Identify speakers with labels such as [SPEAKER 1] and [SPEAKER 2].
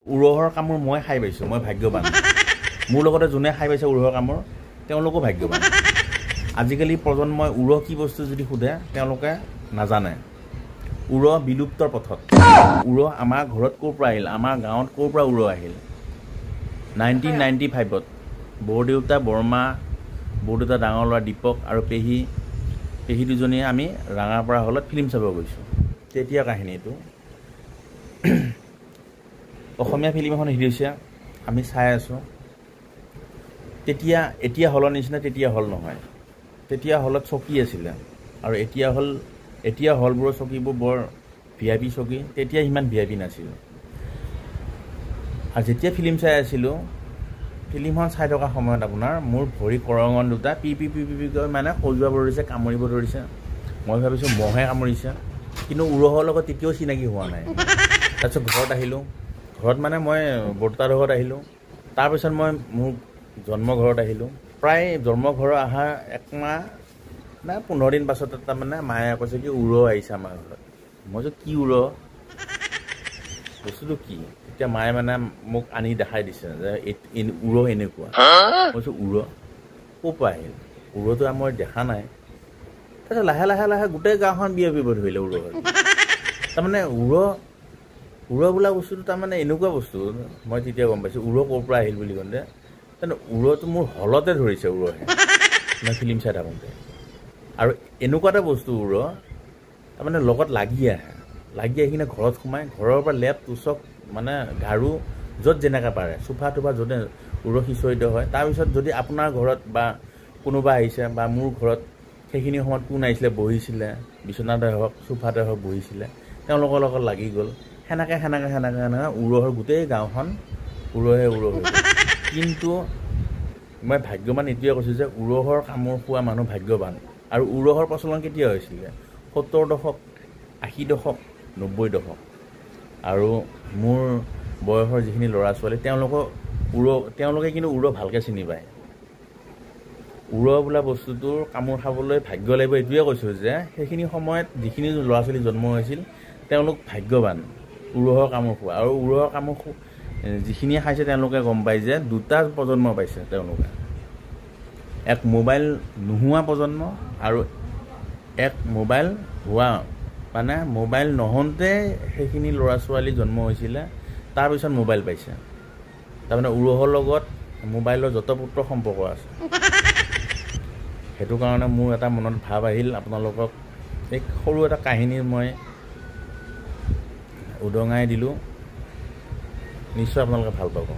[SPEAKER 1] উৰহৰ কামোৰ মই খাই পাইছোঁ, মই ভাগ্যৱান। মোৰ লগতে যোনে খাই পাইছে উৰহৰ কামোৰ তেওঁলোকো ভাগ্যৱান। আজিকালি প্ৰজন্মই উৰহ কি বস্তু যদি সোধে তেওঁলোকে নাজানে। উৰহ বিলুপ্তৰ পথত। উৰহ আমাৰ ঘৰত ক'ৰ পৰা আহিল, আমাৰ গাঁৱত ক'ৰ পৰা উৰহ আহিল? 1995ত বৰদেউতা বৰমা, বৰদেউতা ডাঙৰ ল'ৰা দীপক আৰু পেহী দুজনীয়ে আমি ৰাঙাপাৰা হলত ফিল্ম চাব গৈছোঁ। তেতিয়া কাহিনীটো অসমীয়া ফিল্ম এখন হিৰিছে, আমি চাই আছোঁ। এতিয়া হলৰ নিচিনা তেতিয়া হল নহয়। তেতিয়া হলত চকী আছিলে আৰু এতিয়া হলবোৰৰ চকীবোৰ বৰ VIP চকী, তেতিয়া ইমান VIP নাছিল। আৰু যেতিয়া ফিল্ম চাই আছিলোঁ, ফিল্মখন চাই থকা সময়ত আপোনাৰ মোৰ ভৰি কৰঙণ দুটা পি কৈ মানে সজুৱাব ধৰিছে, কামুৰিব ধৰিছে। মই ভাবিছোঁ মহে কামুৰিছে, কিন্তু উৰহৰ লগত তেতিয়াও চিনাকি হোৱা নাই। তাৰপিছত ঘৰত আহিলোঁ, ঘৰত মানে মই বৰ্তাৰ ঘৰত আহিলোঁ। তাৰপিছত মই মোৰ জন্মঘৰত আহিলোঁ। প্ৰায় জন্মঘৰ অহাৰ 1 মাহ না 15 দিন পাছত তাৰমানে মায়ে কৈছে কি উৰহ আহিছে আমাৰ ঘৰত। মই কৈছোঁ কি উৰহ, বস্তুটো কি? এতিয়া মায়ে মানে মোক আনি দেখাই দিছে যে উৰহ এনেকুৱা। মই কৈছোঁ উৰহ ক'ৰ পৰা আহিল? উৰহটো মই দেখা নাই। তাৰপিছত লাহে লাহে গোটেই গাঁওখন বিয়পিব ধৰিলে উৰহ। তাৰমানে উৰহ বোলা বস্তুটো তাৰমানে এনেকুৱা বস্তু, মই তেতিয়া গম পাইছোঁ উৰহ ক'ৰ পৰা আহিল বুলি কওঁতে। তাৰমানে উৰহটো মোৰ হলতে ধৰিছে উৰহে, মই ফিল্ম চাই থাকোঁতে। আৰু এনেকুৱা এটা বস্তু উৰহ, তাৰমানে লগত লাগি আহি কিনে ঘৰত সোমাই, ঘৰৰ পৰা লেপ তুচক মানে গাৰু য'ত যেনেকৈ পাৰে, চোফা টোফা য'তে উৰহ সিঁচৰিত হয়। তাৰপিছত যদি আপোনাৰ ঘৰত বা কোনোবা আহিছে বা মোৰ ঘৰত সেইখিনি সময়ত কোন আহিছিলে বহিছিলে, বিচনাতে হওক চোফাতে হওক বহিছিলে, তেওঁলোকৰ লগত লাগি গ'ল। সেনেকৈ উৰহৰ গোটেই গাঁওখন উৰহে। কিন্তু মই ভাগ্যৱান এইটোৱে কৈছোঁ যে উৰহৰ কামোৰ খোৱা মানুহ ভাগ্যৱান। আৰু উৰহৰ প্ৰচলন কেতিয়া হৈছিলে? 70 দশক, 80 দশক, 90 দশক। আৰু মোৰ বয়সৰ যিখিনি ল'ৰা ছোৱালী তেওঁলোকে কিন্তু উৰহ ভালকৈ চিনি পায়। উৰহ বোলা বস্তুটোৰ কামোৰ খাবলৈ ভাগ্য লাগিব। এইটোৱে কৈছোঁ যে সেইখিনি সময়ত যিখিনি ল'ৰা ছোৱালী জন্ম হৈছিল তেওঁলোক ভাগ্যৱান উৰহৰ কামোৰ খোৱা। আৰু উৰহৰ কামোৰ যিখিনিয়ে খাইছে তেওঁলোকে গম পায় যে 2টা প্ৰজন্ম পাইছে তেওঁলোকে। এক মোবাইল নোহোৱা প্ৰজন্ম আৰু এক মোবাইল হোৱা, মানে মোবাইল নহওঁতে সেইখিনি ল'ৰা ছোৱালী জন্ম হৈছিলে, তাৰপিছত মোবাইল পাইছে। তাৰমানে উৰহৰ লগত মোবাইলৰ যতপুত্ৰ সম্পৰ্ক আছে। সেইটো কাৰণে মোৰ এটা মনত ভাৱ আহিল, আপোনালোকক এক সৰু এটা কাহিনী মই উদঙাই দিলোঁ। নিশ্চয় আপোনালোকে ভাল পাব।